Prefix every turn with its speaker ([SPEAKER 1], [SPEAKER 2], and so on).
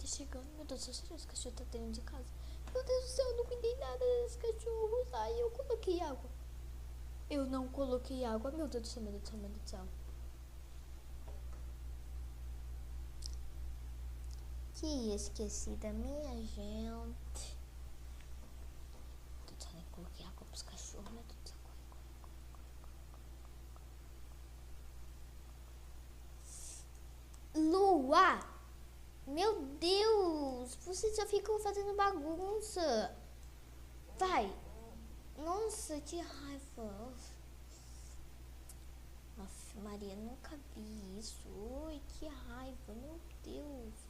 [SPEAKER 1] chegando. Meu Deus do céu, esse cachorro tá dentro de casa. Meu Deus do céu, eu não cuidei nada desse cachorro. Ai, eu coloquei água. Eu não coloquei água. Meu Deus do céu, meu Deus do céu, meu Deus do céu. Que esqueci da minha gente. Eu nem coloquei água pros cachorros, meu Deus do céu. Lua! Meu Deus! Vocês só ficam fazendo bagunça. Vai! Nossa, que raiva. Aff, Maria, nunca vi isso. Ui, que raiva, meu Deus.